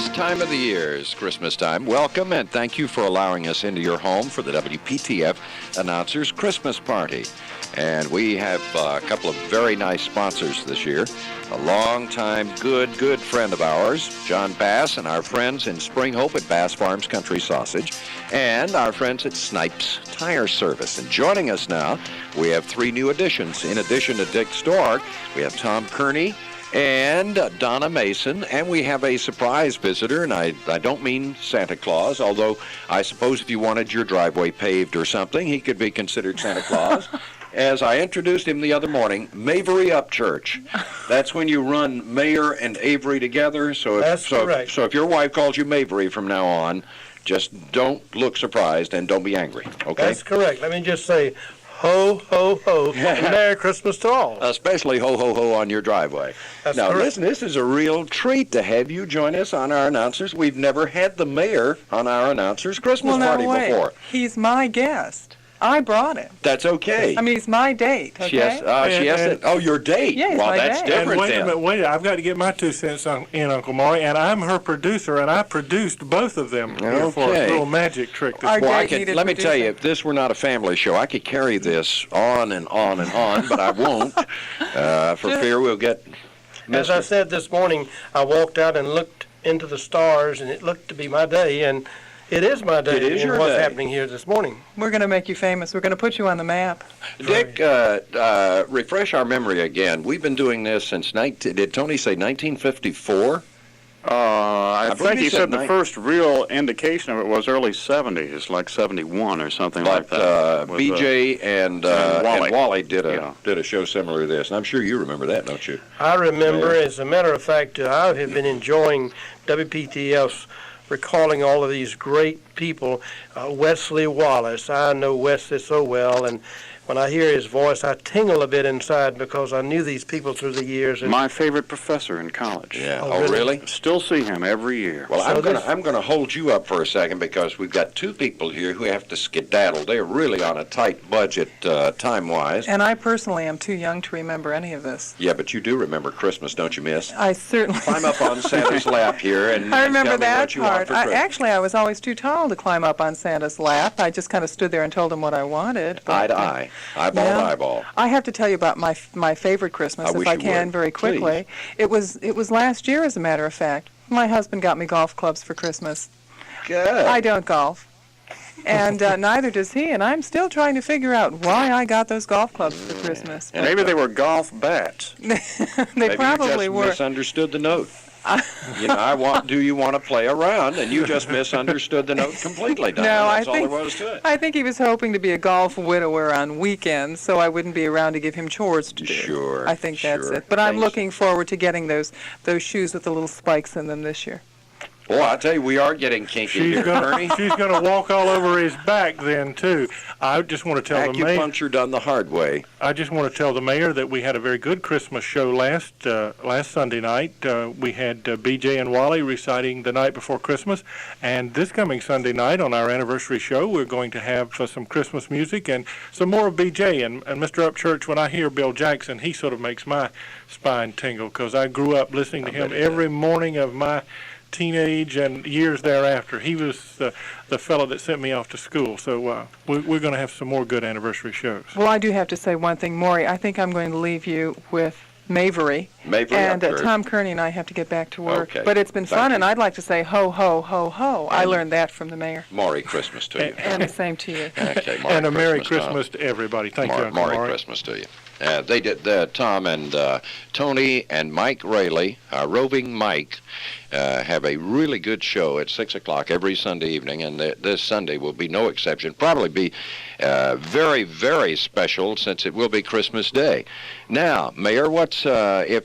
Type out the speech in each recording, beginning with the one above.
best time of the year is Christmas time. Welcome and thank you for allowing us into your home for the WPTF Announcers Christmas Party. And we have a couple of very nice sponsors this year. A long-time good friend of ours, John Bass, and our friends in Spring Hope at Bass Farms Country Sausage, and our friends at Snipes Tire Service. And joining us now, we have three new additions. In addition to Dick Storck, we have Tom Kearney and Donna Mason, and we have a surprise visitor, and I don't mean Santa Claus, although I suppose if you wanted your driveway paved or something, he could be considered Santa Claus. As I introduced him the other morning, Maury Upchurch. That's when you run Mayor and Avery together. So if your wife calls you Maury from now on, just don't look surprised and don't be angry, okay? That's correct. Let me just say, ho, ho, ho, and Merry Christmas to all. Especially ho, ho, ho on your driveway. That's now, correct. Listen, this is a real treat to have you join us on our announcers. We've never had the mayor on our announcers Christmas party before. He's my guest. I brought him. That's okay. I mean, it's my date, okay? Your date. Yeah, it's well, my that's date. different And wait then. a minute, I've got to get my 2 cents in, Uncle Maury, and I'm her producer, and I produced both of them here for a little magic trick this Our morning. date Let me tell you, if this were not a family show, I could carry this on and on and on, but I won't, for fear we'll get missed. As I said this morning, I walked out and looked into the stars, and it looked to be my day, and it is my day. It is your what's day. happening here this morning. We're going to make you famous. We're going to put you on the map. Dick, refresh our memory again. We've been doing this since, did Tony say 1954? I believe think he he said said the first real indication of it was early 70s, like 71 or something like that. But BJ and Wally did a show similar to this, and I'm sure you remember that, don't you? I remember, as a matter of fact, I have been enjoying WPTF's recalling all of these great people. Wesley Wallace, I know Wesley so well, and when I hear his voice, I tingle a bit inside because I knew these people through the years. And My favorite professor in college. Yeah. Oh, Really? Still see him every year. Well, So I'm going to hold you up for a second because we've got two people here who have to skedaddle. They're really on a tight budget time-wise. And I personally am too young to remember any of this. Yeah, but you do remember Christmas, don't you, miss? I certainly... Climb up on Santa's lap here and I remember tell me that what you want part. for Christmas. Actually, I was always too tall to climb up on Santa's lap. I just kind of stood there and told him what I wanted. But, Eye to eye, eyeball to eyeball. I have to tell you about my favorite Christmas, I wish if I you can, would. very quickly. It was last year, as a matter of fact. My husband got me golf clubs for Christmas. Good. I don't golf, and neither does he. And I'm still trying to figure out why I got those golf clubs for Christmas. And maybe they were golf bats. They Maybe probably you just were. misunderstood the note. Do you want to play around? And you just misunderstood the note completely, Donna. No, That's all there was to it. I think he was hoping to be a golf widower on weekends, so I wouldn't be around to give him chores to do. Sure, I think that's sure. it. But I'm Thanks. looking forward to getting those shoes with the little spikes in them this year. Boy, I tell you, we are getting kinky here, Ernie. she's going to walk all over his back then, too. I just want to tell the mayor. Acupuncture done the hard way. I just want to tell the mayor that we had a very good Christmas show last Sunday night. We had BJ and Wally reciting the night before Christmas, and this coming Sunday night on our anniversary show, we're going to have some Christmas music and some more of BJ. And Mr. Upchurch, when I hear Bill Jackson, he sort of makes my spine tingle because I grew up listening to him every morning of my teenage and years thereafter. He was the fellow that sent me off to school. So we're going to have some more good anniversary shows. Well, I do have to say one thing, Maury. I think I'm going to leave you with Maury. And Tom Kearney and I have to get back to work. Okay. But it's been Thank fun, you. and I'd like to say ho, ho, ho, ho. I learned that from the mayor. Merry Christmas to you. And the same to you. Okay, And a Merry Tom. Christmas to everybody. Thank you, Uncle Merry Maury. Christmas to you. They did. Tom and Tony and Mike Rayleigh, Roving Mike, have a really good show at 6 o'clock every Sunday evening, and this Sunday will be no exception. Probably be very, very special since it will be Christmas Day. Now, Mayor, what's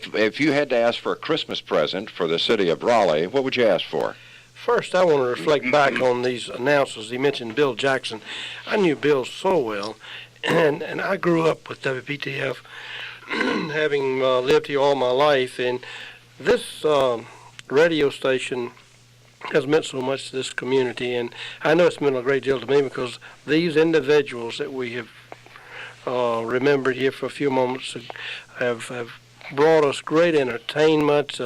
if you had to ask for a Christmas present for the city of Raleigh, what would you ask for? First, I want to reflect back on these announcers. He mentioned Bill Jackson. I knew Bill so well, and I grew up with WPTF, having lived here all my life. And this radio station has meant so much to this community, and I know it's meant a great deal to me because these individuals that we have remembered here for a few moments have brought us great entertainment.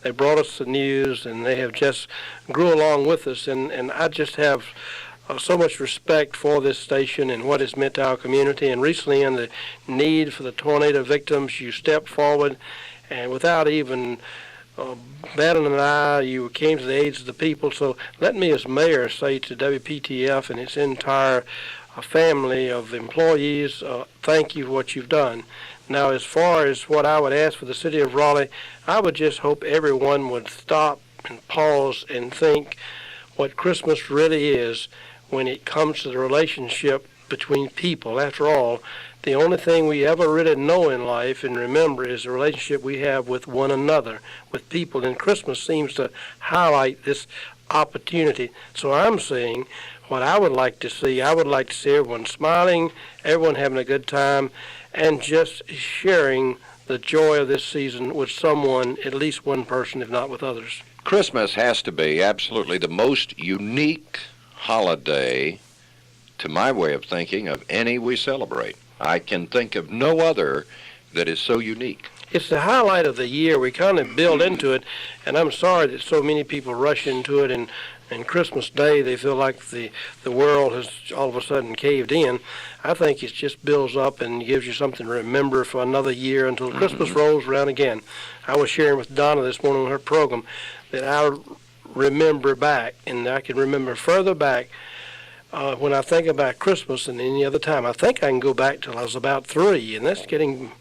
They brought us the news, and they have just grew along with us. And I just have so much respect for this station and what it's meant to our community. And recently, in the need for the tornado victims, you stepped forward, and without even batting an eye, you came to the aid of the people. So let me, as mayor, say to WPTF and its entire family of employees, thank you for what you've done. Now, as far as what I would ask for the city of Raleigh, I would just hope everyone would stop and pause and think what Christmas really is when it comes to the relationship between people. After all, the only thing we ever really know in life and remember is the relationship we have with one another, with people. And Christmas seems to highlight this opportunity. So I'm saying what I would like to see, I would like to see everyone smiling, everyone having a good time, and just sharing the joy of this season with someone, at least one person, if not with others. Christmas has to be absolutely the most unique holiday, to my way of thinking, of any we celebrate. I can think of no other that is so unique. It's the highlight of the year. We kind of build into it, and I'm sorry that so many people rush into it, and Christmas Day they feel like the world has all of a sudden caved in. I think it just builds up and gives you something to remember for another year until Christmas rolls around again. I was sharing with Donna this morning on her program that I remember back, and I can remember further back, when I think about Christmas and any other time. I think I can go back till I was about 3, and that's getting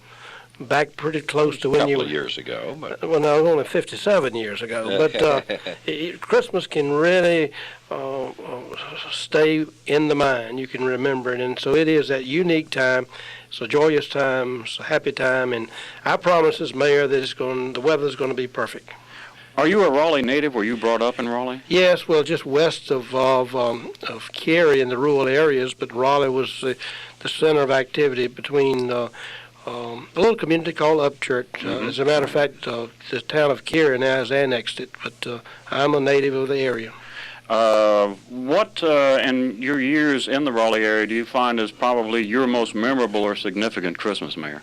back pretty close to when you were. A couple of years ago. But... Well, no, only 57 years ago. But Christmas can really stay in the mind. You can remember it. And so it is that unique time. It's a joyous time. It's a happy time. And I promise as mayor that the weather's going to be perfect. Are you a Raleigh native? Were you brought up in Raleigh? Yes, well, just west of Cary in the rural areas, but Raleigh was the center of activity between a little community called Upchurch. As a matter of fact, the town of Cary now has annexed it, but I'm a native of the area. What in your years in the Raleigh area do you find is probably your most memorable or significant Christmas, Mayor?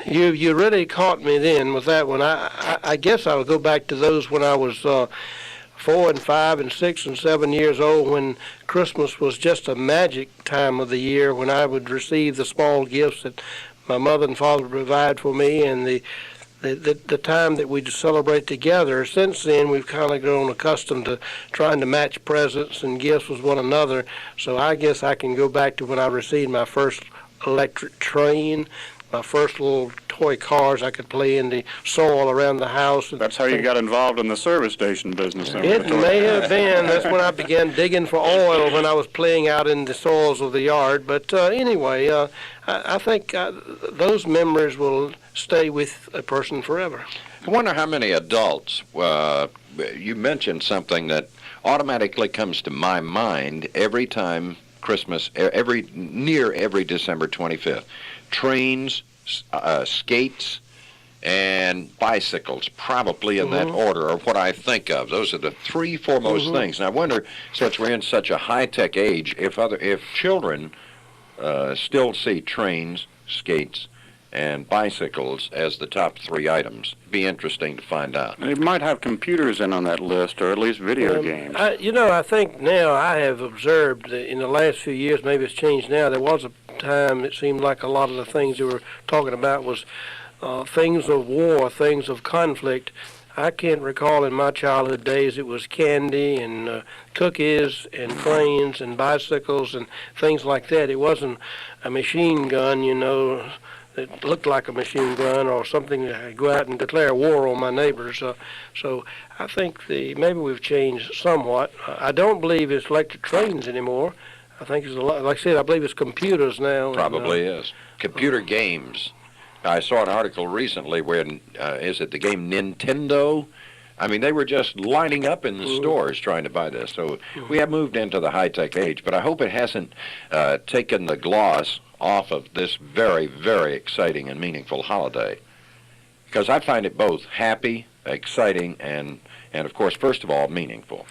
You really caught me then with that one. I guess I would go back to those when I was 4 and 5 and 6 and 7 years old, when Christmas was just a magic time of the year, when I would receive the small gifts that my mother and father would provide for me, and the time that we'd celebrate together. Since then, we've kind of grown accustomed to trying to match presents and gifts with one another. So I guess I can go back to when I received my first electric train, my first little toy cars I could play in the soil around the house. That's how you got involved in the service station business. It may have been. That's when I began digging for oil, when I was playing out in the soils of the yard. But anyway, I think those memories will stay with a person forever. I wonder how many adults, you mentioned something that automatically comes to my mind every time Christmas, near every December 25th. Trains, skates, and bicycles, probably in that order, are what I think of. Those are the 3 foremost things. And I wonder, since we're in such a high-tech age, if children still see trains, skates, and bicycles as the top 3 items. Be interesting to find out. They might have computers in on that list, or at least video games. I think now I have observed that in the last few years, maybe it's changed now, there was a time it seemed like a lot of the things you were talking about was things of war, things of conflict. I can't recall in my childhood days it was candy and cookies and trains and bicycles and things like that. It wasn't a machine gun, that looked like a machine gun or something that I'd go out and declare war on my neighbors. So I think maybe we've changed somewhat. I don't believe it's electric trains anymore. I think it's a lot, like I said, I believe it's computers now. Probably is. Computer games. I saw an article recently where, is it the game Nintendo? I mean, they were just lining up in the stores trying to buy this. So we have moved into the high-tech age, but I hope it hasn't taken the gloss off of this very, very exciting and meaningful holiday. Because I find it both happy, exciting, and of course, first of all, meaningful.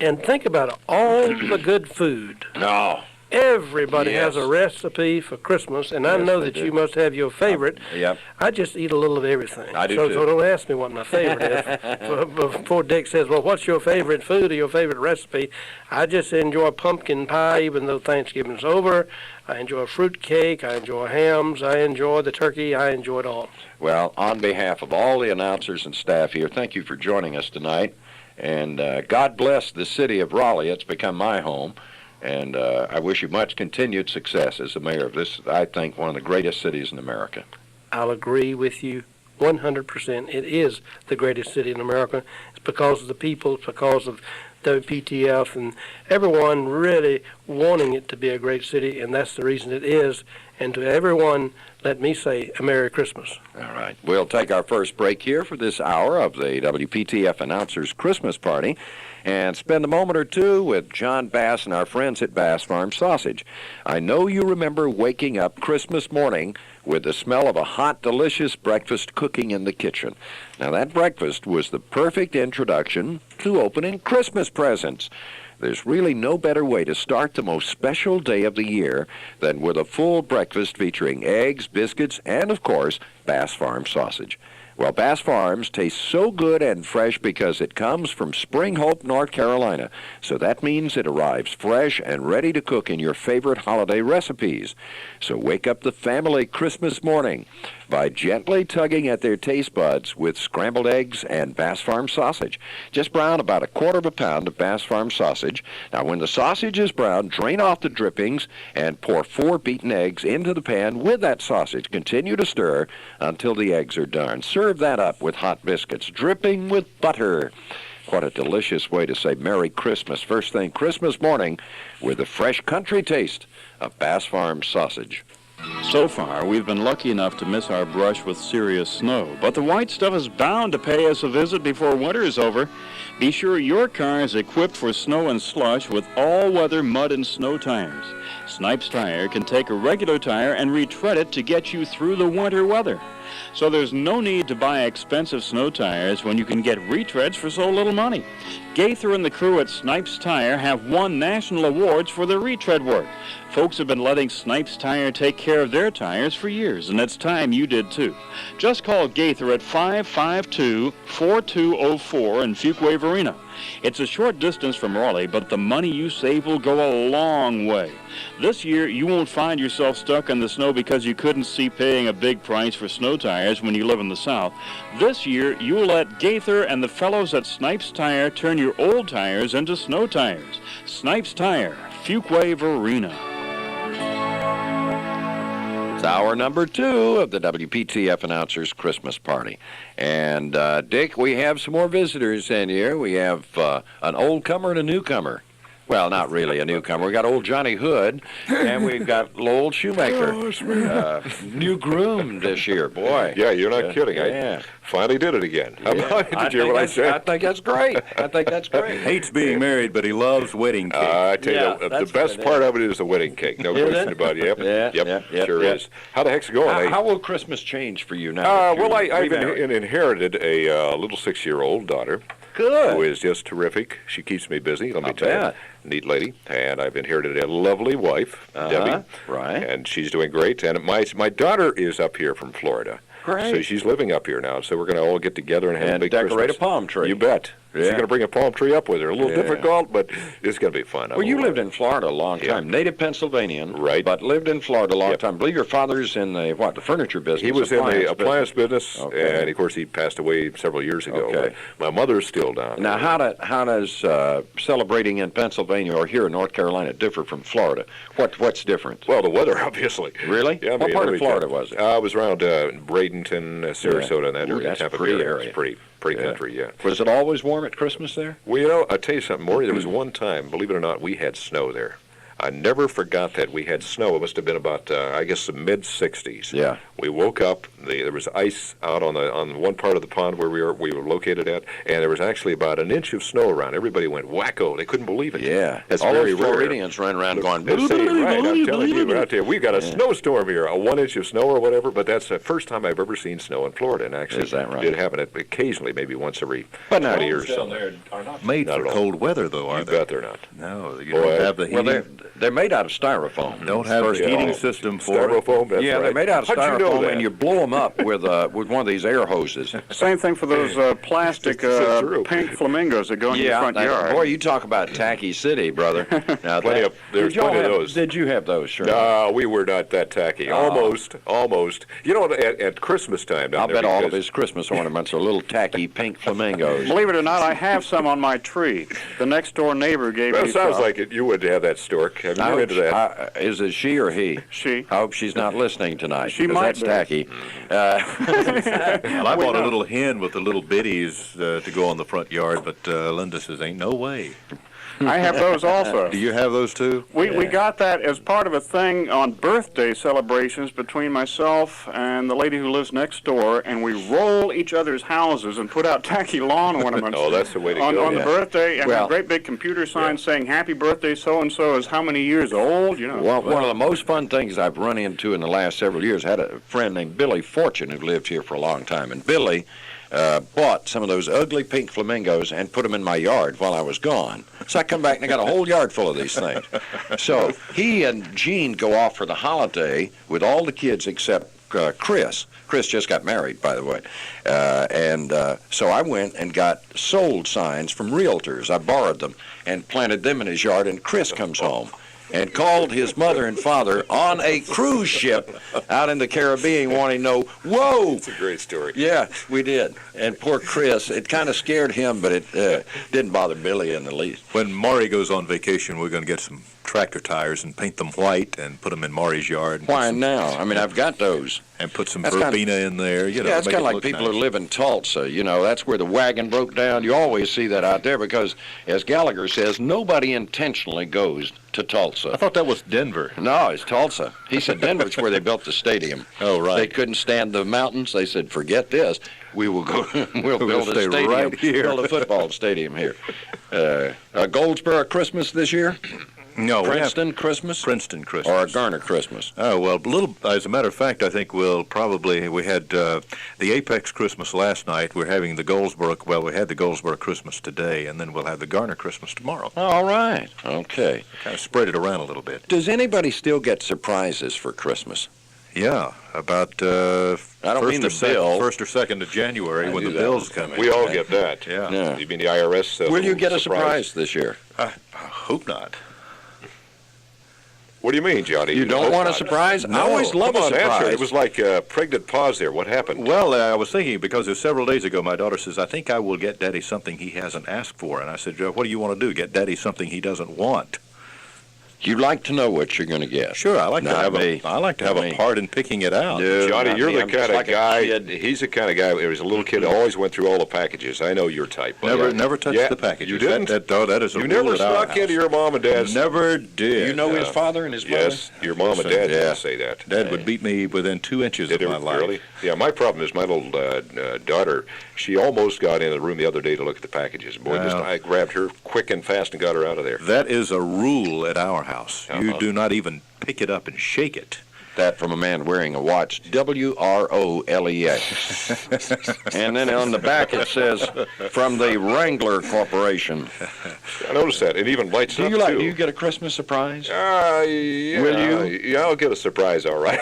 And think about all the good food. No. Everybody Yes. has a recipe for Christmas, and I Yes, know they that do. you must have your favorite. Yep. I just eat a little of everything. I do so, too. So don't ask me what my favorite is. Before Dick says, well, what's your favorite food or your favorite recipe? I just enjoy pumpkin pie, even though Thanksgiving's over. I enjoy fruit cake. I enjoy hams. I enjoy the turkey. I enjoy it all. Well, on behalf of all the announcers and staff here, thank you for joining us tonight. And God bless the city of Raleigh. It's become my home. And I wish you much continued success as the mayor of this, I think, one of the greatest cities in America. I'll agree with you 100%. It is the greatest city in America. It's because of the people. It's because of WPTF and everyone really wanting it to be a great city, and that's the reason it is. And to everyone, let me say a Merry Christmas. All right. We'll take our first break here for this hour of the WPTF Announcers Christmas Party and spend a moment or two with John Bass and our friends at Bass Farm Sausage. I know you remember waking up Christmas morning with the smell of a hot, delicious breakfast cooking in the kitchen. Now, that breakfast was the perfect introduction to opening Christmas presents. There's really no better way to start the most special day of the year than with a full breakfast featuring eggs, biscuits, and, of course, Bass Farm Sausage. Well, Bass Farms tastes so good and fresh because it comes from Spring Hope, North Carolina. So that means it arrives fresh and ready to cook in your favorite holiday recipes. So wake up the family Christmas morning by gently tugging at their taste buds with scrambled eggs and Bass Farm Sausage. Just brown about 1/4 pound of Bass Farm Sausage. Now, when the sausage is brown, drain off the drippings and pour 4 beaten eggs into the pan with that sausage. Continue to stir until the eggs are done. Serve that up with hot biscuits, dripping with butter. What a delicious way to say Merry Christmas first thing Christmas morning with the fresh country taste of Bass Farm Sausage. So far, we've been lucky enough to miss our brush with serious snow, but the white stuff is bound to pay us a visit before winter is over. Be sure your car is equipped for snow and slush with all-weather mud and snow tires. Snipes Tire can take a regular tire and retread it to get you through the winter weather. So there's no need to buy expensive snow tires when you can get retreads for so little money. Gaither and the crew at Snipes Tire have won national awards for their retread work. Folks have been letting Snipes Tire take care of their tires for years, and it's time you did too. Just call Gaither at 552-4204 in Fuquay Varina. It's a short distance from Raleigh, but the money you save will go a long way. This year, you won't find yourself stuck in the snow because you couldn't see paying a big price for snow tires when you live in the South. This year, you'll let Gaither and the fellows at Snipes Tire turn your old tires into snow tires. Snipes Tire, Fuquay Varina. It's hour number 2 of the WPTF Announcers Christmas Party. And, Dick, we have some more visitors in here. We have an old comer and a newcomer. Well, not really a newcomer. We got old Johnnie Hood, and we've got Lowell Schumaker. New groom this year, boy. Yeah, you're not kidding. Yeah. I finally did it again. Did you hear what I said? I think that's great. I think that's great. Hates being married, but he loves wedding cake. I tell you, the best part of it is the wedding cake. No question about it. Yep, sure is. How the heck's it going? How will Christmas change for you now? Well, I've inherited a little 6-year-old daughter. Good. Who is just terrific. She keeps me busy, let me tell bet. you. Neat lady. And I've inherited a lovely wife, Debbie. Right. And she's doing great. And my daughter is up here from Florida. Great. So she's living up here now. So we're going to all get together and have a big decorate Christmas. a palm tree. You bet. Yeah. She's going to bring a palm tree up with her. A little difficult, but it's going to be fun. Well, you lived in Florida a long time. Native Pennsylvanian. Right. But lived in Florida a long time. I believe your father's in the furniture business. He was in the appliance business, Okay. and of course he passed away several years ago. Okay. But my mother's still down. Now, how does celebrating in Pennsylvania or here in North Carolina differ from Florida? What's different? Well, the weather, obviously. Really? Yeah, what part of Florida was it? I was around Bradenton, Sarasota, and that area. That's Tampa pretty Bay area. It's pretty country, yeah. Was it always warm at Christmas there? Well, I'll tell you something, Maury. There was one time, believe it or not, we had snow there. I never forgot that. We had snow. It must have been about, I guess, the mid-'60s. Yeah. We woke up. There was ice out on one part of the pond where we were located at, and there was actually about an inch of snow around. Everybody went wacko. They couldn't believe it. Yeah. That's all very those rare. Floridians ran around going, Right, I'm telling you, out there, we've got a snowstorm here, a 1 inch of snow or whatever, but that's the first time I've ever seen snow in Florida, and actually Is that right? did happen occasionally, maybe once every But now 20 years or Down something. there are not made Not for at all. cold weather, though, are You they? bet they're not. No, you Boy, don't have the Well, heating. They're made out of styrofoam. Don't have a heating system for it. Styrofoam, that's Yeah, right. they're made out of How'd you know styrofoam, that? and you blow them up with one of these air hoses. Same thing for those plastic So true. pink flamingos that go in your front yard. Boy, you talk about tacky city, brother. Now, There's plenty of those. Did you have those, sure? No, we were not that tacky. Almost. You know, at Christmas time down I'll there. bet all of because- his Christmas ornaments are little tacky pink flamingos. Believe it or not, I have some on my tree. The next door neighbor gave Well, me it sounds some. like it. You would have that, Storck. Have you I been hope into that? Is it she or he? She. I hope she's not listening tonight. She 'cause might that's be. tacky. Well, I bought a little hen with the little biddies to go on the front yard, but Linda says, ain't no way. I have those also. Do you have those too? We got that as part of a thing on birthday celebrations between myself and the lady who lives next door, and we roll each other's houses and put out tacky lawn ornaments. Oh, that's the way to on, go. on the birthday, and Well- a great big computer sign saying "Happy Birthday, so and so is how many years old." You know. One of the most fun things I've run into in the last several years, I had a friend named Billy Fortune who lived here for a long time, and Billy bought some of those ugly pink flamingos and put them in my yard while I was gone. So I come back and I got a whole yard full of these things. So he and Jean go off for the holiday with all the kids except Chris. Chris just got married, by the way. So I went and got sold signs from realtors. I borrowed them and planted them in his yard, and Chris comes home and called his mother and father on a cruise ship out in the Caribbean wanting to know, whoa! It's a great story. Yeah, we did. And poor Chris, it kind of scared him, but it didn't bother Billy in the least. When Maury goes on vacation, we're going to get some tractor tires and paint them white and put them in Maury's yard. Why now? I mean, I've got those. And put some That's kinda- verbena in there. You know, Yeah, it's make kind it of like look people nice. who live in Tulsa. You know, that's where the wagon broke down. You always see that out there because, as Gallagher says, nobody intentionally goes to I Tulsa. thought that was Denver. No, it's Tulsa. He said Denver's where they built the stadium. Oh, right. They couldn't stand the mountains. They said, forget this. We will go. We'll build a stay stadium. right here. Build a football stadium here. Goldsboro Christmas this year. No, we have Princeton Christmas. Princeton Christmas. Or a Garner Christmas. Oh, well, as a matter of fact, I think we had the Apex Christmas last night. We're having the we had the Goldsboro Christmas today, and then we'll have the Garner Christmas tomorrow. All right. Okay. Kind of spread it around a little bit. Does anybody still get surprises for Christmas? Yeah, about I don't mean the bill. 1st or 2nd of January I when the knew that bills was come in. We all get that. Yeah. Yeah. You mean the IRS? Will you get a surprise this year? I hope not. What do you mean, Johnny? You don't hope want a not? surprise? No. I always love Come a on, answer. surprise. It was like a pregnant pause there. What happened? Well, I was thinking because it was several days ago, my daughter says, I think I will get Daddy something he hasn't asked for. And I said, what do you want to do? Get Daddy something he doesn't want? You'd like to know what you're going to get. Sure, I like to Not have me. a part in picking it out. No, Johnny, not you're me. the I'm kind just of like a guy. kid. He's the kind of guy. There was a little kid who always went through all the packages. I know your type. Never touched Yeah, the packages. You didn't. That is a You rule never at our snuck house. into your mom and dad's. Never did. You know his father and his mother? Yes, your mom and dad Yeah. didn't say that. Dad would beat me within 2 inches Did of it my life. really? Yeah, my problem is my little daughter. She almost got in the room the other day to look at the packages. Boy, Well. I grabbed her quick and fast and got her out of there. That is a rule at our house. You Uh-huh. do not even pick it up and shake it. That from a man wearing a watch, WROLEX. And then on the back it says, from the Wrangler Corporation. I noticed that. It even lights Do up, you too. do you get a Christmas surprise? Yeah, Will you? Yeah, I'll get a surprise, all right.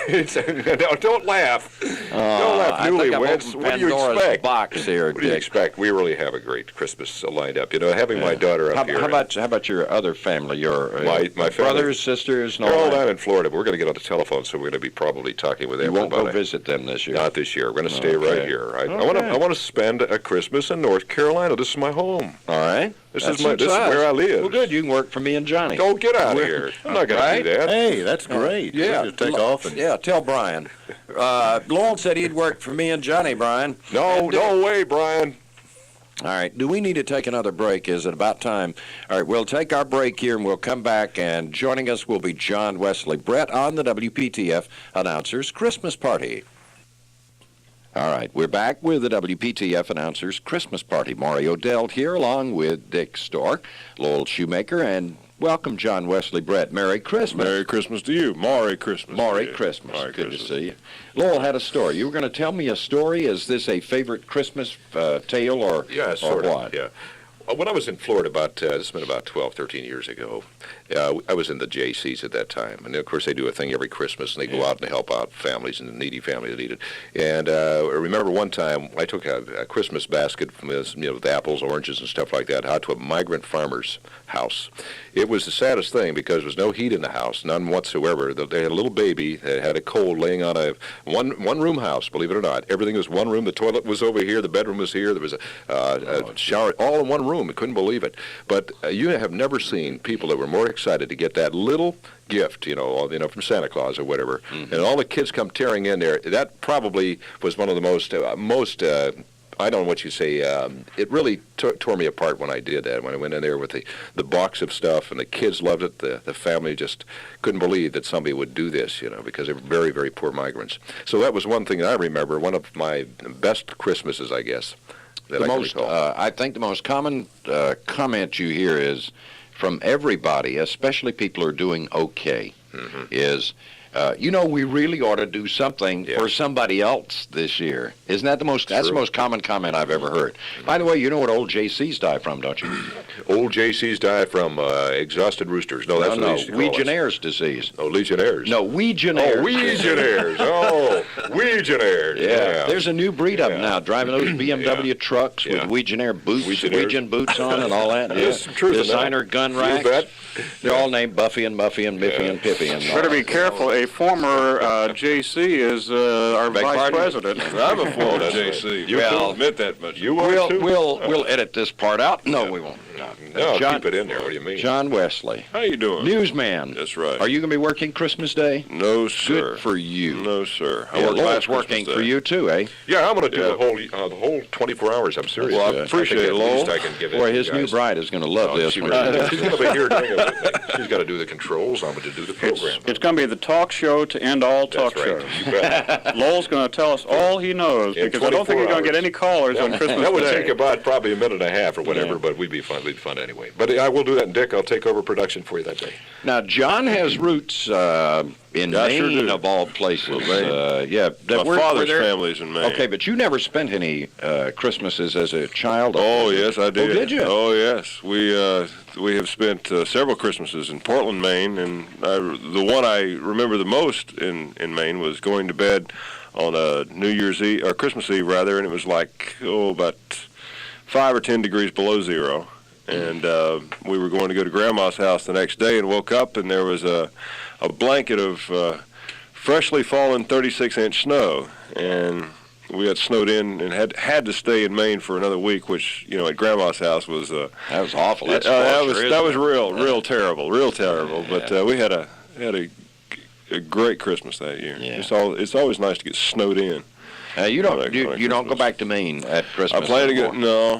No, don't laugh. Don't laugh, I think I'm newlyweds. opening What do you Pandora's expect? box here, What do you Dick. expect? We really have a great Christmas lined up. You know, having my daughter up here. How about your other family? Your My family? brothers, sisters, and They're all all that? down in Florida, but we're going to get on the telephone, so we're going to be probably talking with them. You won't about go it. visit them this year. Not this year. We're going to stay Okay. right here. I Okay. want to spend a Christmas in North Carolina. This is my home. All right. This That's is where I live. Well, good. You can work for me and Johnny. Don't get out of here. I'm not going to do that. Hey, that's great. Yeah. We'll just take off and Yeah, tell Brian. Lowell said he'd work for me and Johnny, Brian. No way, Brian. All right. Do we need to take another break? Is it about time? All right. We'll take our break here, and we'll come back. And joining us will be John Wesley Brett on the WPTF Announcers Christmas Party. All right. We're back with the WPTF Announcers Christmas Party. Maury O'Dell here, along with Dick Storck, Lowell Schumaker, and welcome, John Wesley Brett. Merry Christmas. Merry Christmas to you. Maury Christmas. Merry to you. Christmas. Merry Good Christmas. to see you. Lowell had a story. You were going to tell me a story. Is this a favorite Christmas tale or, Yeah, or sort what? of. Yeah. When I was in Florida this has been about 12, 13 years ago, I was in the JCs at that time, and of course they do a thing every Christmas, and they go out and help out families and the needy families that need it. And I remember one time I took a Christmas basket from this, with apples, oranges, and stuff like that out to a migrant farmer's house. It was the saddest thing because there was no heat in the house, none whatsoever. They had a little baby that had a cold laying on a one-room house, believe it or not. Everything was one room. The toilet was over here. The bedroom was here. There was a shower, all in one room. I couldn't believe it. But you have never seen people that were more excited to get that little gift, from Santa Claus or whatever. Mm-hmm. And all the kids come tearing in there. That probably was one of the most I don't know what you say. It really tore me apart when I did that. When I went in there with the box of stuff, and the kids loved it. The family just couldn't believe that somebody would do this, because they were very, very poor migrants. So that was one thing that I remember. One of my best Christmases, I guess. I think the most common comment you hear is from everybody, especially people who are doing okay, is, we really ought to do something for somebody else this year. Isn't that that's the most common comment I've ever heard. By the way, you know what old JCs die from, don't you? Old JCs die from exhausted roosters. No, that's what they used to call Legionnaires' disease. Oh, Legionnaires. No, Legionnaires. Oh, Legionnaires. Oh, Legionnaires. Yeah. There's a new breed of them now, driving those BMW trucks with Legionnaire boots, Legion boots on and all that. There's some truth in that. Designer gun racks. You bet. They're all named Buffy and Muffy and Miffy and Pippy. And better be careful. A former JC is our vice president. I'm a former JC. You will admit that, but you are too. We'll edit this part out. No, we won't. No, John, keep it in there. What do you mean? John Wesley. How you doing? Newsman. That's right. Are you going to be working Christmas Day? No, sir. Good for you. No, sir. Lowell's working for you, too, eh? Yeah, I'm going to do the whole 24 hours. I'm serious. Well, I appreciate it, Lowell. Boy, his new bride is going to love this. She's going to be here doing it with me. She's got to do the controls. I'm going to do the program. It's going to be the talk show to end all talk shows. You bet. Lowell's going to tell us all he knows, because I don't think we're going to get any callers on Christmas Day. That would take about probably a minute and a half or whatever, but we'd be fun. We'd be fun anyway. But I will do that, and Dick, I'll take over production for you that day. Now, John has roots in Maine, of all places. My father's family's in Maine. Okay, but you never spent any Christmases as a child? Oh, yes, I did. Oh, did you? Oh, yes. We have spent several Christmases in Portland, Maine, and the one I remember the most in Maine was going to bed on New Year's Eve, or Christmas Eve, rather, and it was like, about 5 or 10 degrees below zero. And we were going to go to Grandma's house the next day and woke up, and there was a blanket of freshly fallen 36-inch snow. And we got snowed in and had to stay in Maine for another week, which, at Grandma's house was... that was awful. That was real terrible. But we had a great Christmas that year. Yeah. It's always nice to get snowed in. You don't go back to Maine at Christmas? I plan to go.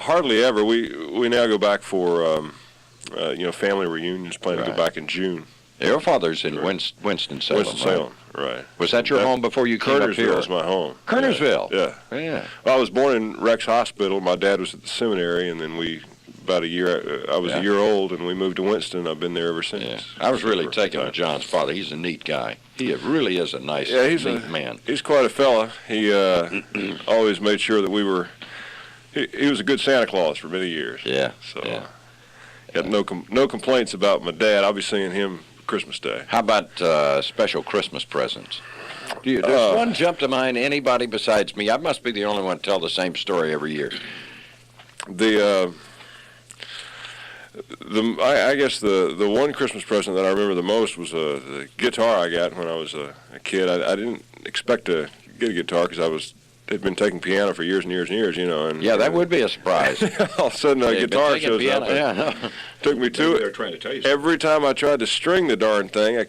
Hardly ever. We now go back for family reunions. Plan to go back in June. Your father's in Winston-Salem. Winston-Salem, right. Was that your home before you came up here? Kernersville is my home. Kernersville. Yeah. Well, I was born in Rex Hospital. My dad was at the seminary, and then about a year. I was a year old, and we moved to Winston. I've been there ever since. Yeah. I was really taken with John's father. He's a neat guy. He really is a nice, neat man. He's quite a fella. He always made sure that we were. He was a good Santa Claus for many years. Yeah. So got no complaints about my dad. I'll be seeing him Christmas Day. How about special Christmas presents? Does one jump to mind? Anybody besides me? I must be the only one to tell the same story every year. I guess the one Christmas present that I remember the most was the guitar I got when I was a kid. I didn't expect to get a guitar because had been taking piano for years and years and years, And that would be a surprise. All of a sudden, a guitar shows up. Took me to it. They're trying to tell you every time I tried to string the darn thing,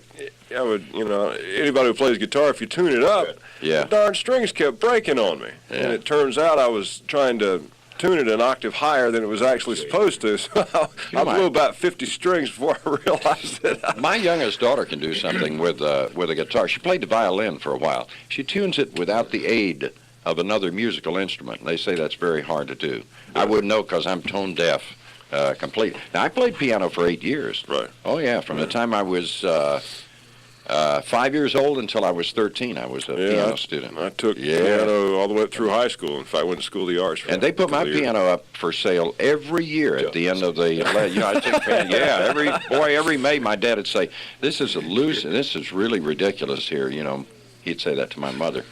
I would, anybody who plays guitar, if you tune it up, the darn strings kept breaking on me. Yeah. And it turns out I was trying to tune it an octave higher than it was actually supposed to. So I blew about 50 strings before I realized it. My youngest daughter can do something with a guitar. She played the violin for a while. She tunes it without the aid of another musical instrument. They say that's very hard to do. I wouldn't know because I'm tone deaf completely. Now, I played piano for 8 years. Right. Oh, yeah, from the time I was 5 years old until I was 13. I was a piano student. I took piano all the way up through high school. In fact, I went to School of the Arts. And they put my piano up for sale every year at the end of the. I take piano. Every May, my dad would say, "This is this is really ridiculous here." He'd say that to my mother.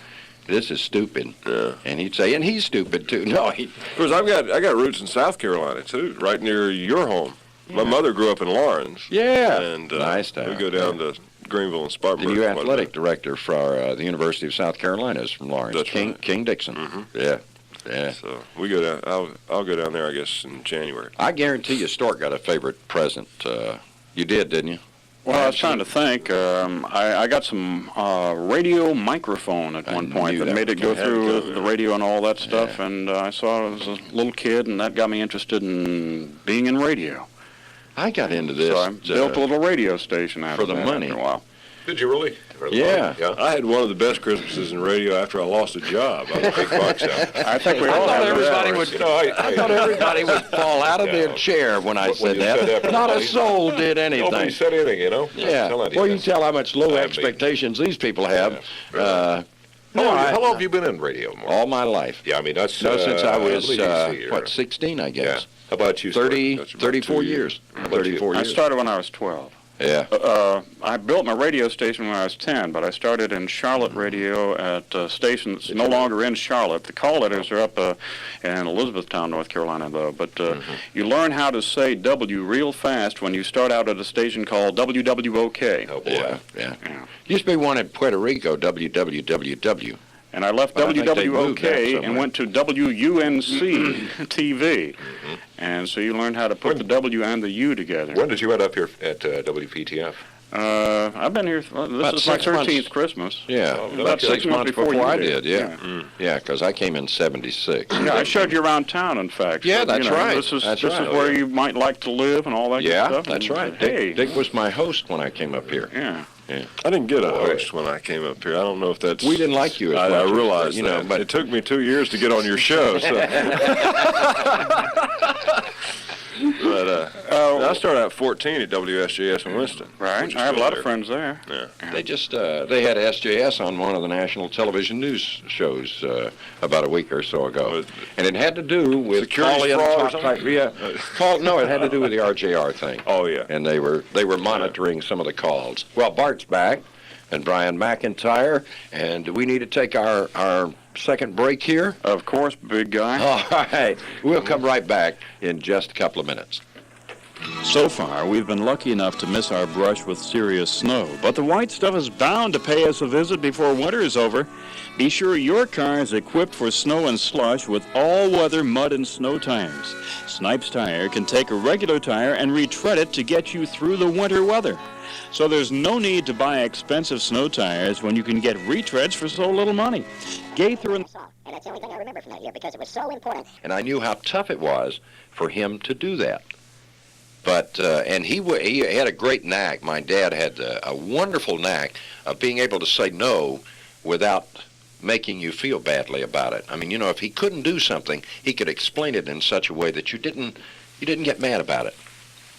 This is stupid. Yeah. And he'd say, and he's stupid too. No, of course, I got roots in South Carolina too, right near your home. Yeah. My mother grew up in Lawrence. Yeah. And nice town. We go down to Greenville and Spartanburg. The new athletic director for the University of South Carolina is from Lawrence. That's right. King Dixon. Mm-hmm. Yeah. So we go down. I'll go down there, I guess, in January. I guarantee you, Storck got a favorite present. You did, didn't you? Well, I was trying to think. I got some radio microphone at one point that made it go through the radio and all that stuff, and I saw it as a little kid, and that got me interested in being in radio. I got into this. So I built a little radio station after for the money. After a while. Did you really? Yeah. I had one of the best Christmases in radio after I lost a job. I was a big box out. I think we all have I thought everybody would fall out of their chair when I said that. Not a soul did anything. Nobody said anything, Yeah. Well, you tell how much low expectations these people have. How long have you been in radio, Mark? All my life. Yeah, I mean, that's... since I was, 16, I guess. Yeah. How about you, 34 years. 34 years. I started when I was 12. Yeah. I built my radio station when I was 10, but I started in Charlotte radio at a station that's no longer in Charlotte. The call letters are up in Elizabethtown, North Carolina, though. But you learn how to say W real fast when you start out at a station called WWOK. Oh, boy. Yeah. Used to be one in Puerto Rico, WWWW. And I left WWOK and went to WUNC TV. And so you learn how to put the W and the U together. When did you end up here at WPTF? I've been here, this is my 13th Christmas. Yeah, about 6 months before I did, yeah, because I came in 76. Yeah, I showed you around town, in fact. Yeah, that's right. This is where you might like to live and all that good stuff. Yeah, that's right. Dick was my host when I came up here. Yeah. I didn't get a host when I came up here. I don't know if that's... We didn't like you as much. I realized that. But it took me 2 years to get on your show. So. But I started out 14 at WSJS in Winston. Right. I have a lot of friends there. Yeah. They just they had SJS on one of the national television news shows about a week or so ago, and it had to do with security fraud or something. No, it had to do with the RJR thing. Oh yeah. And they were monitoring some of the calls. Well, Bart's back, and Brian McIntyre, and we need to take our second break here. Of course, big guy. All right. We'll come right back in just a couple of minutes. So far, we've been lucky enough to miss our brush with serious snow, but the white stuff is bound to pay us a visit before winter is over. Be sure your car is equipped for snow and slush with all-weather mud and snow tires. Snipes Tire can take a regular tire and retread it to get you through the winter weather. So there's no need to buy expensive snow tires when you can get retreads for so little money. Gaither and And that's the only thing I remember from that year because it was so important. And I knew how tough it was for him to do that. But and he had a great knack. My dad had a wonderful knack of being able to say no without making you feel badly about it. I mean, if he couldn't do something, he could explain it in such a way that you didn't get mad about it.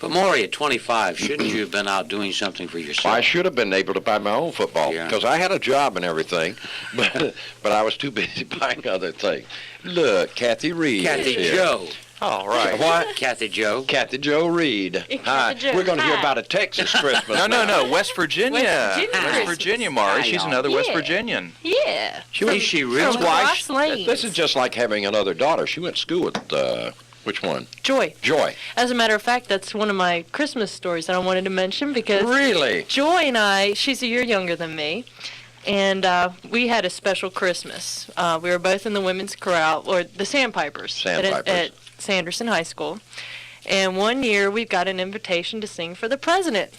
But Maury, at 25, shouldn't you have been out doing something for yourself? I should have been able to buy my own football because I had a job and everything, but I was too busy buying other things. Look, Kathy Reid. Kathy Joe. All right. What? Kathy Joe. Kathy Joe Reid. Hi. We're going to hear about a Texas Christmas. No. West Virginia. West Virginia, Maury. She's another West Virginian. Yeah. Is she really? This is just like having another daughter. She went to school with, which one? Joy. Joy. As a matter of fact, that's one of my Christmas stories that I wanted to mention because... Really? Joy and she's a year younger than me, and we had a special Christmas. We were both in the women's chorale, or the Sandpipers. At Sanderson High School. And one year we got an invitation to sing for the president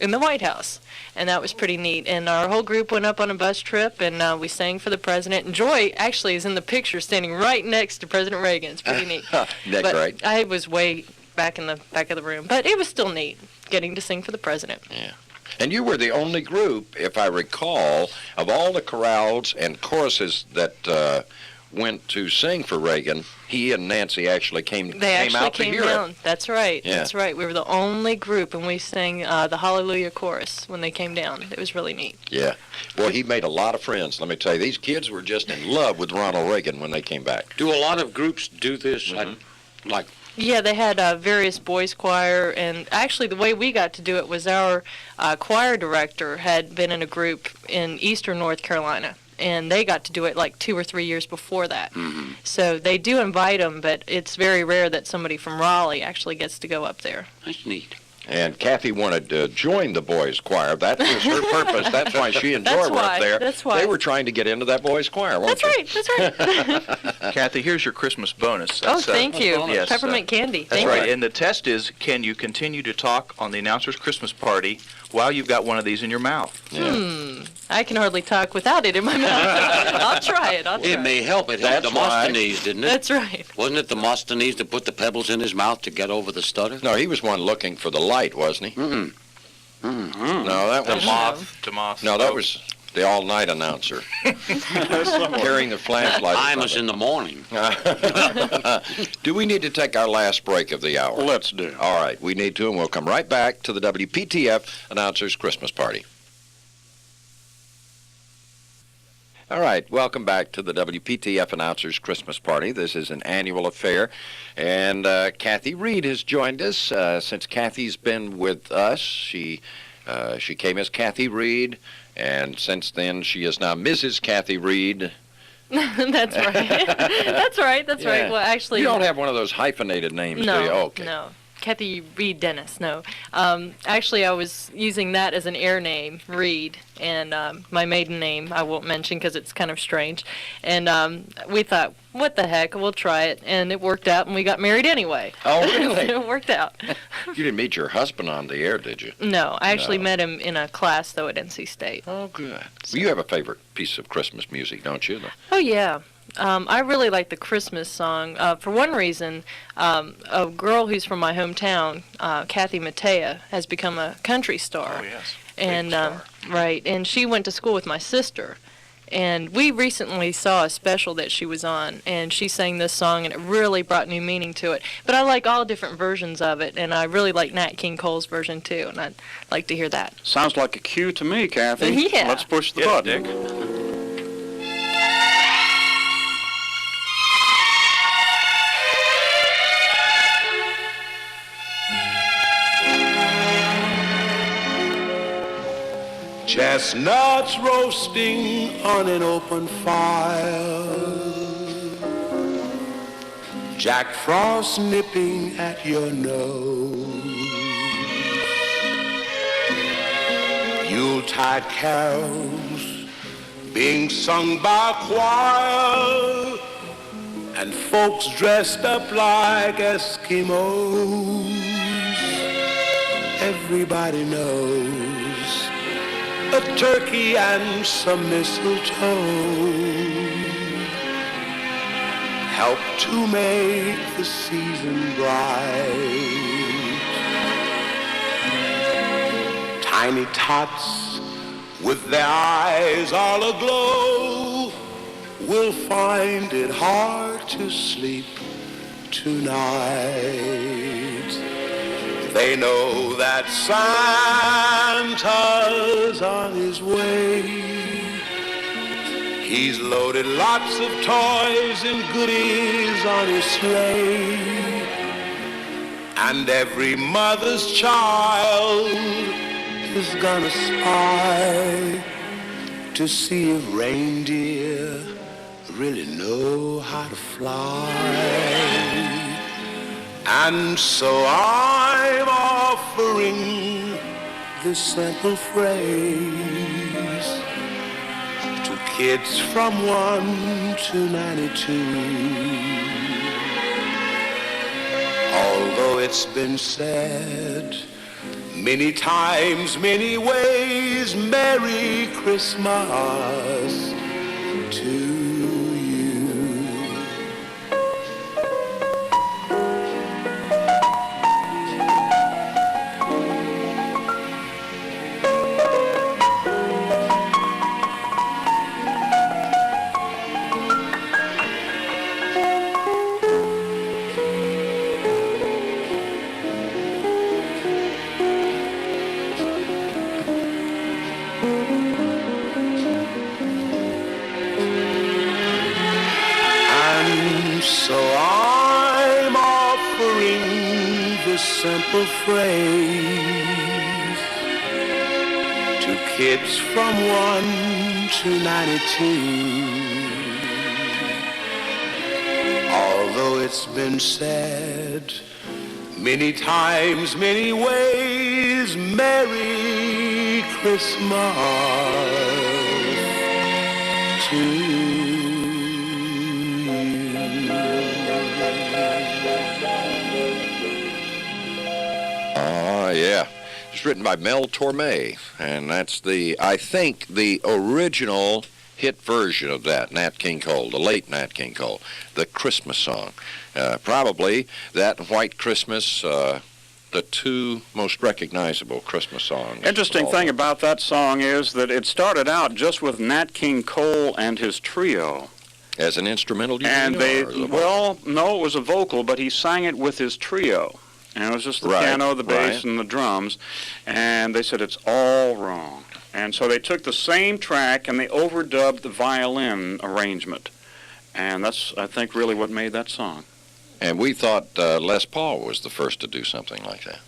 in the White House. And that was pretty neat. And our whole group went up on a bus trip, and we sang for the president. And Joy actually is in the picture standing right next to President Reagan. It's pretty neat. That's great. I was way back in the back of the room. But it was still neat getting to sing for the president. Yeah. And you were the only group, if I recall, of all the chorales and choruses that went to sing for Reagan, he and Nancy actually came out to hear down. it. That's right. Yeah. That's right. We were the only group, and we sang the Hallelujah chorus when they came down. It was really neat. Yeah. Boy, he made a lot of friends. Let me tell you, these kids were just in love with Ronald Reagan when they came back. Do a lot of groups do this? Like Yeah, they had various boys choir, and actually the way we got to do it was our choir director had been in a group in eastern North Carolina, and they got to do it like 2 or 3 years before that. Mm-hmm. So they do invite them, but it's very rare that somebody from Raleigh actually gets to go up there. That's neat. And Kathy wanted to join the boys' choir. That was her purpose. That's why she and Joy were up there. That's why. They were trying to get into that boys' choir, weren't That's right. That's right. Kathy, here's your Christmas bonus. Oh, thank you. Yes, Peppermint candy. That's Thank right. you. And the test is, can you continue to talk on the announcer's Christmas party while you've got one of these in your mouth? Yeah. I can hardly talk without it in my mouth. I'll try it. It may help. It helped Demosthenes, didn't it? That's right. Wasn't it Demosthenes that put the pebbles in his mouth to get over the stutter? No, he was one looking for the light, wasn't he? Mm-mm. Mm-hmm. No, that was... Demoth. No, that was the all-night announcer. Carrying the flashlight. Imus in the morning. Do we need to take our last break of the hour? Let's do. All right, we need to, and we'll come right back to the WPTF Announcers Christmas Party. All right, welcome back to the WPTF Announcers Christmas Party. This is an annual affair, and Kathy Reid has joined us. Since Kathy's been with us, she came as Kathy Reid, and since then she is now Mrs. Kathy Reid. That's right. That's right. That's right. Well, actually, you don't have one of those hyphenated names, no, do you? Okay. No. Kathy Reid Dennis, no. Actually, I was using that as an air name, Reid, and my maiden name I won't mention because it's kind of strange. And we thought, what the heck, we'll try it. And it worked out, and we got married anyway. Oh, really? It worked out. You didn't meet your husband on the air, did you? No, I actually met him in a class, though, at NC State. Oh, good. So you have a favorite piece of Christmas music, don't you? Oh, yeah. I really like the Christmas song. For one reason, a girl who's from my hometown, Kathy Mattea, has become a country star. Oh, yes. And right, and she went to school with my sister. And we recently saw a special that she was on, and she sang this song, and it really brought new meaning to it. But I like all different versions of it, and I really like Nat King Cole's version, too, and I'd like to hear that. Sounds like a cue to me, Kathy. Yeah. Let's push the button. Dick. Chestnuts roasting on an open fire, Jack Frost nipping at your nose, Yuletide carols being sung by a choir, and folks dressed up like Eskimos. Everybody knows a turkey and some mistletoe help to make the season bright. Tiny tots with their eyes all aglow will find it hard to sleep tonight. They know that Santa's on his way. He's loaded lots of toys and goodies on his sleigh. And every mother's child is gonna spy to see if reindeer really know how to fly. And so I'm offering this simple phrase to kids from 1 to 92. Although it's been said many times, many ways, Merry Christmas to you. So I'm offering this simple phrase to kids from 1 to 92. Although it's been said many times, many ways, Merry Christmas to you. Yeah. It's written by Mel Torme, and that's I think, the original hit version of that, Nat King Cole, the late Nat King Cole, the Christmas song. Probably that and White Christmas, the two most recognizable Christmas songs. Interesting thing about that song is that it started out just with Nat King Cole and his trio. As an instrumental, do you and mean, well, no, it was a vocal, but he sang it with his trio. And it was just the piano, the bass, and the drums. And they said it's all wrong. And so they took the same track and they overdubbed the violin arrangement. And that's, I think, really what made that song. And we thought Les Paul was the first to do something like that.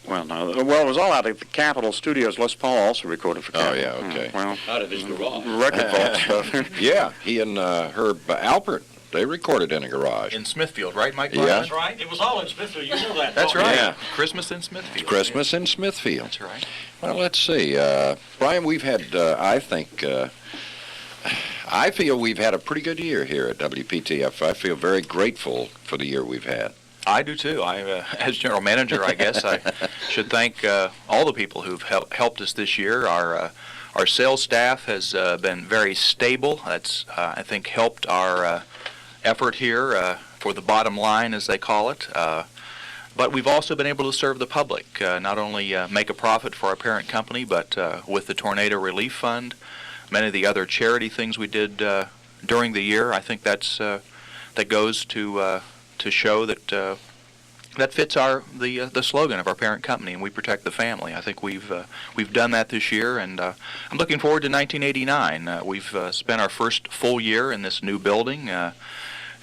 Well, no. Well, it was all out of the Capitol Studios. Les Paul also recorded for Capitol. Oh, yeah, okay. Well, out of his garage. Record vault stuff. Yeah, he and Herb Alpert, they recorded in a garage. In Smithfield, right, Mike? Yeah. That's right. It was all in Smithfield. You know that. That's right. Yeah. Christmas in Smithfield. Christmas in Smithfield. That's right. Well, let's see. Brian, we've had, I feel we've had a pretty good year here at WPTF. I feel very grateful for the year we've had. I do too. As general manager, I guess I should thank all the people who've helped us this year. Our sales staff has been very stable. That's, I think, helped our effort here for the bottom line, as they call it. But we've also been able to serve the public, not only make a profit for our parent company, but with the Tornado Relief Fund, many of the other charity things we did during the year. I think that goes to show that that fits the slogan of our parent company, and we protect the family. I think we've done that this year, and I'm looking forward to 1989. We've spent our first full year in this new building.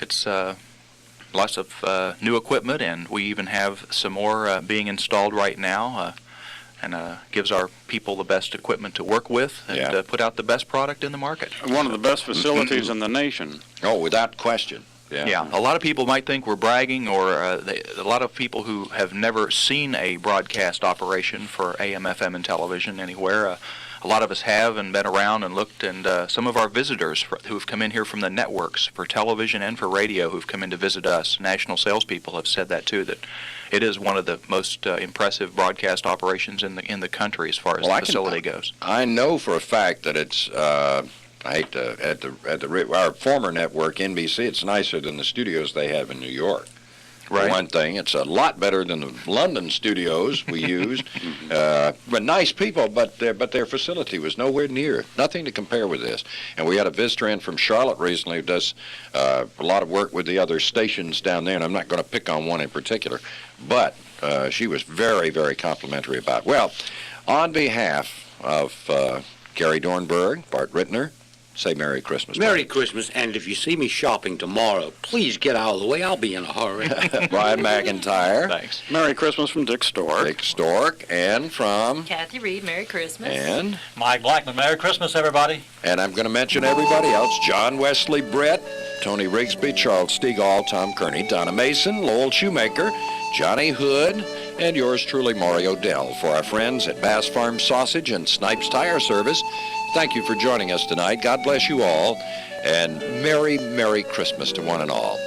It's lots of new equipment, and we even have some more being installed right now, and gives our people the best equipment to work with and put out the best product in the market. One of the best facilities in the nation. Oh, without question. Yeah. A lot of people might think we're bragging, or a lot of people who have never seen a broadcast operation for AM, FM, and television anywhere. A lot of us have and been around and looked, and some of our visitors who have come in here from the networks for television and for radio who've come in to visit us, national salespeople have said that too, that it is one of the most impressive broadcast operations in the country as far as the facility goes. I know for a fact that it's. I hate to, at our former network, NBC, it's nicer than the studios they have in New York. Right. For one thing, it's a lot better than the London studios we used. But nice people, but their facility was nowhere near, nothing to compare with this. And we had a visitor in from Charlotte recently who does a lot of work with the other stations down there, and I'm not going to pick on one in particular, but she was very, very complimentary about it. Well, on behalf of Gary Dornberg, Bart Rittner, say Merry Christmas. Merry Christmas, and if you see me shopping tomorrow, please get out of the way. I'll be in a hurry. Brian McIntyre. Thanks. Merry Christmas from Dick Storck. Dick Storck, and from... Kathy Reid, Merry Christmas. And... Mike Blackman, Merry Christmas, everybody. And I'm going to mention everybody else. John Wesley Brett, Tony Rigsby, Charles Stegall, Tom Kearney, Donna Mason, Lowell Schumaker, Johnny Hood, and yours truly, Maury Odell. For our friends at Bass Farm Sausage and Snipes Tire Service, thank you for joining us tonight. God bless you all, and Merry, Merry Christmas to one and all.